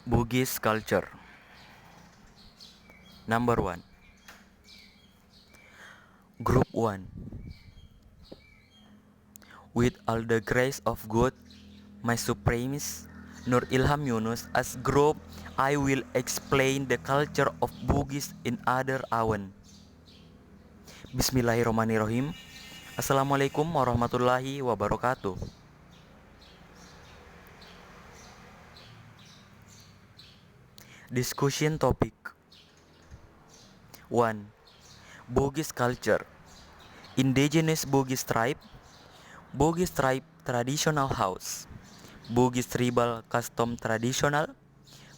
Bugis culture. Number 1. Group 1. With all the grace of God, my supremist Nur Ilham Yunus, as group I will explain the culture of Bugis in other awan. Bismillahirrahmanirrahim. Assalamualaikum warahmatullahi wabarakatuh. Discussion topic 1. Bugis culture. Indigenous Bugis tribe. Bugis tribe traditional house. Bugis tribal custom traditional.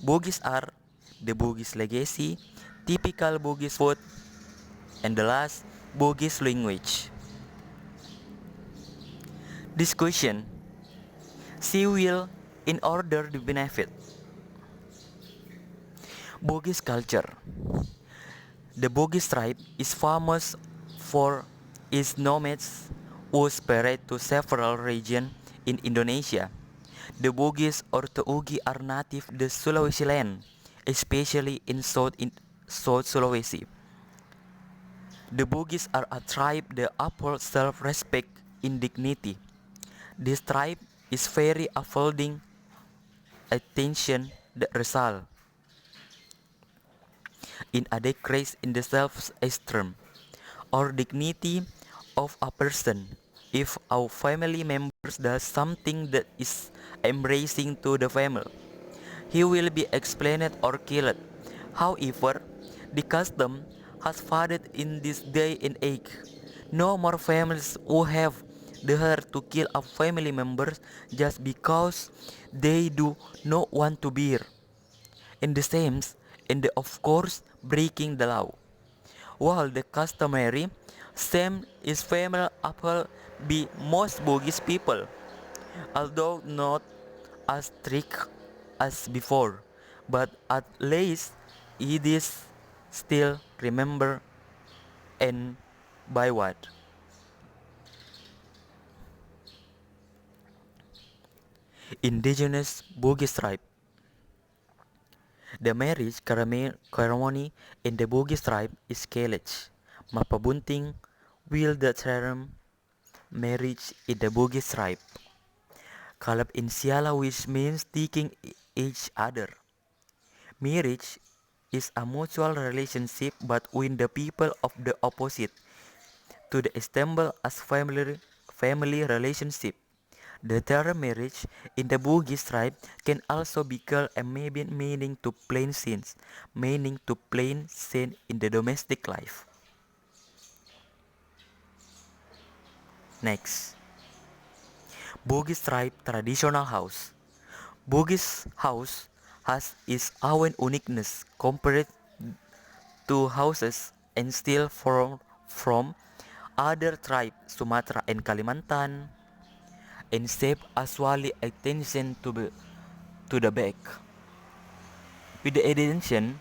Bugis art. The Bugis legacy. Typical Bugis food. And the last, Bugis language. Discussion. She will in order to benefit. Bugis culture. The Bugis tribe is famous for its nomads who spread to several regions in Indonesia. The Bugis or Tuugi are native to Sulawesi land, especially in South Sulawesi. The Bugis are a tribe that upholds self-respect in dignity. This tribe is very affording attention that result in a decrease in the self-esteem or dignity of a person. If our family members does something that is embracing to the family, he will be explained or killed. However, the custom has faded in this day and age. No more families who have the heart to kill a family member just because they do not want to bear. In the same, and of course, breaking the law. While the customary same is family upon by most Bugis people, although not as strict as before, but at least it is still remembered and by what? Indigenous Bugis tribe. The marriage ceremony in the Bugis tribe is Kelech. Mapabunting will the term marriage in the Bugis tribe. Kalab Insiala, which means taking each other. Marriage is a mutual relationship between the people of the opposite to the assemble as family relationship. The term marriage in the Bugis tribe can also be called a maybe meaning to plain scenes, meaning to plain scene in the domestic life. Next, Bugis tribe traditional house. Bugis house has its own uniqueness compared to houses and still from other tribes Sumatra and Kalimantan and save usually attention to the back. With the addition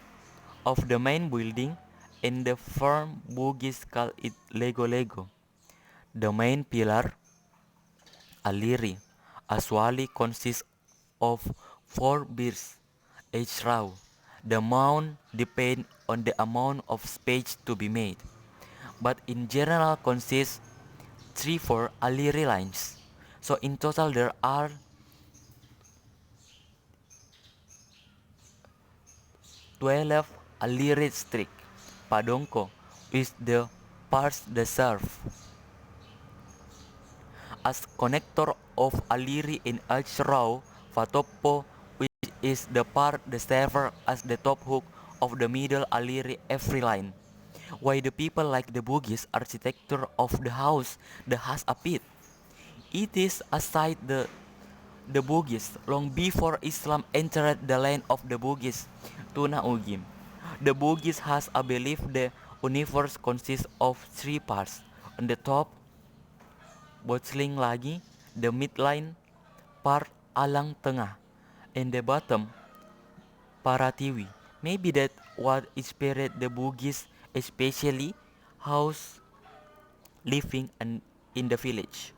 of the main building and the firm Bugis call it Lego Lego. The main pillar, Aliri, usually consists of four beams, each row. The amount depends on the amount of space to be made, but in general consists 3-4 Aliri lines. So in total there are 12 Aliri streak. Padongko is the parts that serve as connector of Aliri in each row. Fatopo, which is the part that serves as the top hook of the middle Aliri every line. Why the people like the Bugis architecture of the house that has a pit? It is aside the Bugis long before Islam entered the land of the Bugis, Tuna Ugim. The Bugis has a belief the universe consists of three parts. On the top, Botsling lagi, the midline part Alang Tengah, and the bottom, Paratiwi. Maybe that what inspired the Bugis, especially house living and in the village.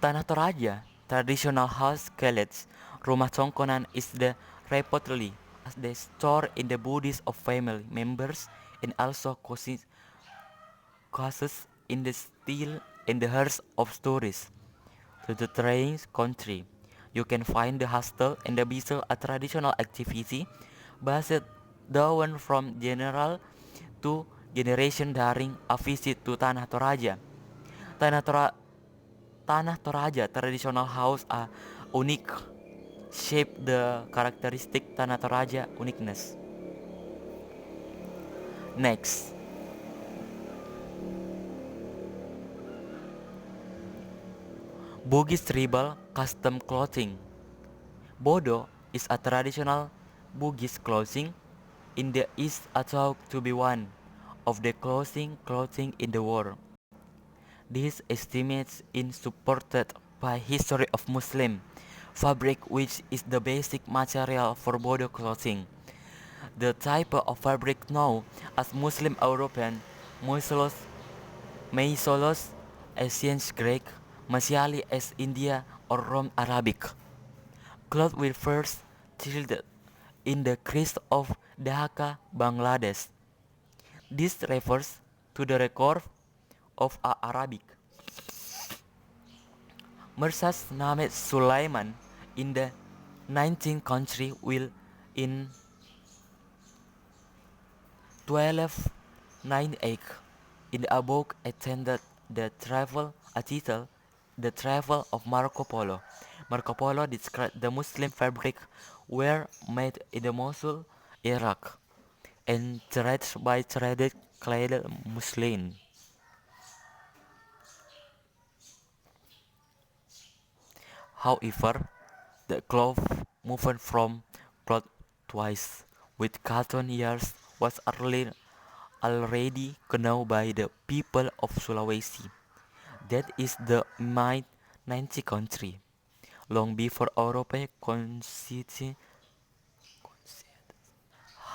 Tanah Toraja, traditional house called Rumah Tongkonan, is the reportedly as the store in the bodies of family members and also causes in the steel in the hearts of stories to the train country. You can find the hostel and the bisel a traditional activity based down from general to generation during a visit to Tanah Toraja. Tanah, Tora, Tanah Toraja traditional house are unique shape the characteristic Tanah Toraja uniqueness. Next, Bugis tribal custom clothing. Bodo is a traditional Bugis clothing in the East thought to be one of the clothing in the world. These estimates is supported by history of Muslim fabric, which is the basic material for Bodo clothing. The type of fabric known as Muslim European, Moisolos, Maisolos, Ancient Greek, Masiali as India or Rome Arabic. Cloth were first tilted in the Christ of Dhaka, Bangladesh. This refers to the record of Arabic. Mirsas Named Sulaiman in the 19th century will in 1298 in the above attended the travel a title the travel of Marco Polo. Marco Polo described the Muslim fabric were made in the Mosul, Iraq, and traded by traded clad Muslim. However, the cloth movement from cloth twice with cotton yarns was already known by the people of Sulawesi. That is the mid-19th century, long before Europe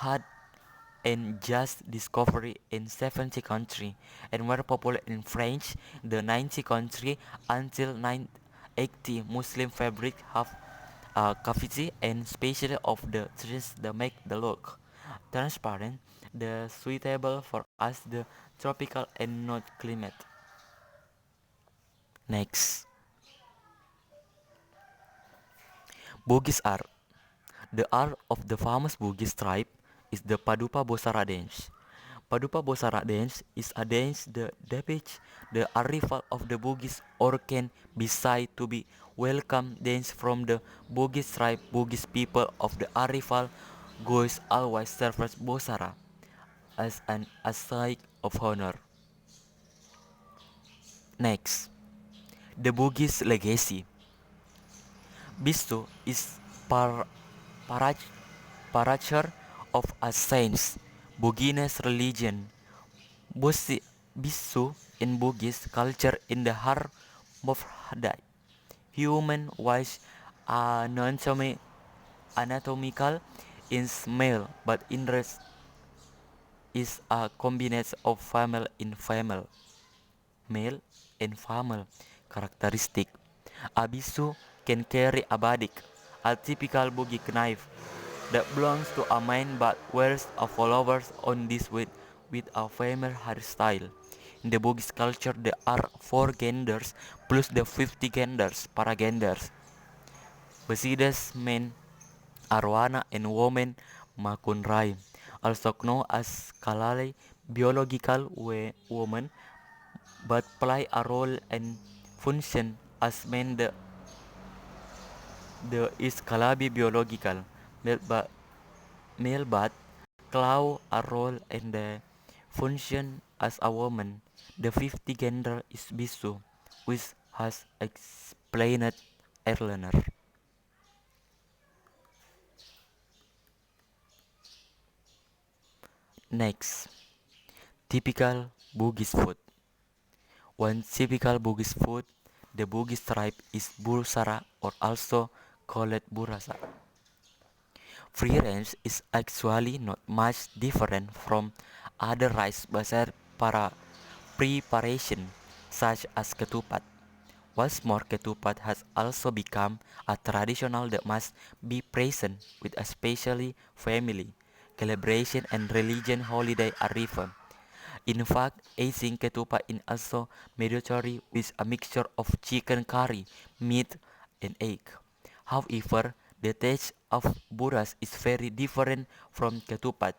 had and just discovery in 70 country and were popular in French the 90 country until 980 Muslim fabric have a cavity and specially of the trees that make the look transparent the suitable for us the tropical and not climate. Next, Bugis art. The art of the famous Bugis tribe is the Paduka Bosara dance. Paduka Bosara dance is a dance that depicts the arrival of the Bugis or can be said to be welcome dance from the Bugis tribe. Bugis people of the arrival goes always serves Bosara as an aside of honor. Next, the Bugis legacy. Bisto is par parach paracher of a saints, Bugines religion. Bisu in Bugis culture in the heart of Hadai. Human wise anatomical is male, but interest is a combination of male and female characteristic. Abisu can carry a badik, a typical Bugis knife that belongs to a man but wears a followers on this with a female hairstyle. In the Bugis culture, there are 4 genders plus the 50 genders, para genders. Besides men, Arwana and women, Makunrai, also known as Kalale, biological woman, but play a role and function as men. The is Kalabi biological, but male but claw a role in the function as a woman. The 50 gender is Bisu, which has explained earlier. Next, typical Bugis food. One typical Bugis food, the Bugis tribe is Bursara or also called Burasa. Free range is actually not much different from other rice based para preparation such as ketupat. What's more, ketupat has also become a traditional that must be present with especially family, celebration and religion holiday arrival. In fact, eating ketupat is also mandatory with a mixture of chicken curry, meat, and egg. However, the taste of buras is very different from ketupat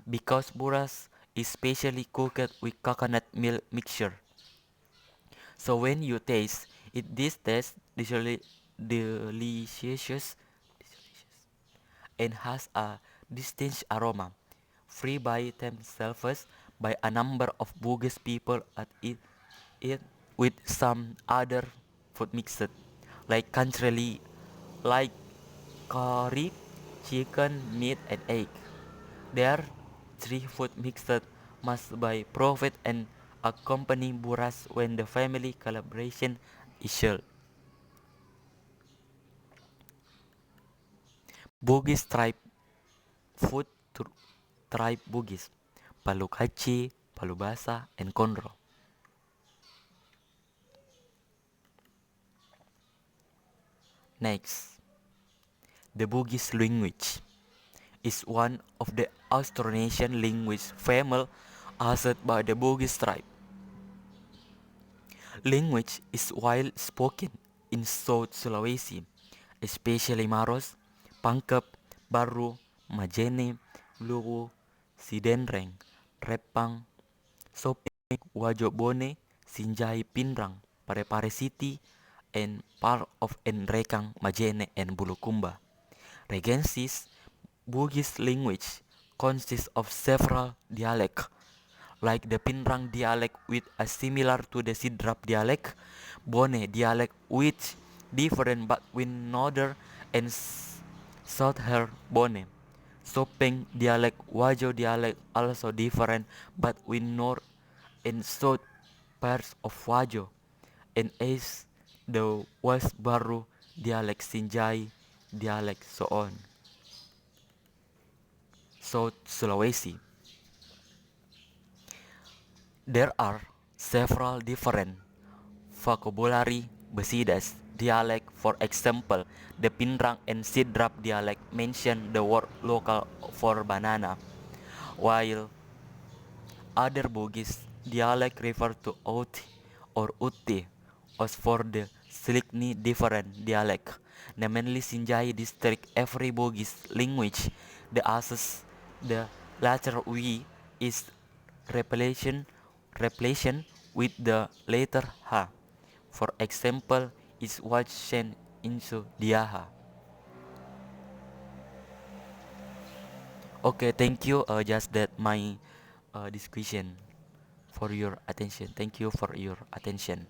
because buras is specially cooked with coconut milk mixture. So when you taste it, this tastes delicious and has a distinct aroma, free by themselves by a number of Bugis people at it with some other food mixed, like country, like curry, chicken, meat, and egg. Their three food mixed must by profit and accompany buras when the family collaboration is held. Bugis tribe food tribe Bugis, Palu Kaci, Palu Basa, and Konro. Next, the Bugis language is one of the Austronesian language family used by the Bugis tribe. Language is widely spoken in South Sulawesi, especially Maros, Pangkep, Baru, Majene, Luwu, Sidenreng, Repang, Sopeng, Wajobone, Sinjai Pinrang, Parepare City, and part of Enrekang, Majene, and Bulukumba. Regensis Bugis language consists of several dialects, like the Pinrang dialect with a similar to the Sidrap dialect, Bone dialect which different between northern and southern Bone. Sopeng dialect, Wajo dialect also different between north and south parts of Wajo, and east the West Baru dialect, Sinjai dialect, so on. South Sulawesi. There are several different vocabulary Besides dialect. For example, the Pinrang and Sidrap dialect mention the word local for banana, while other Bugis dialect refer to Oti or Uti. As for the slightly different dialect, namely Sinjai district, every Bugis language, the assess the latter we is repletion with the letter H. For example, is what sent into Diaha. Okay, thank you. Just that my discussion for your attention. Thank you for your attention.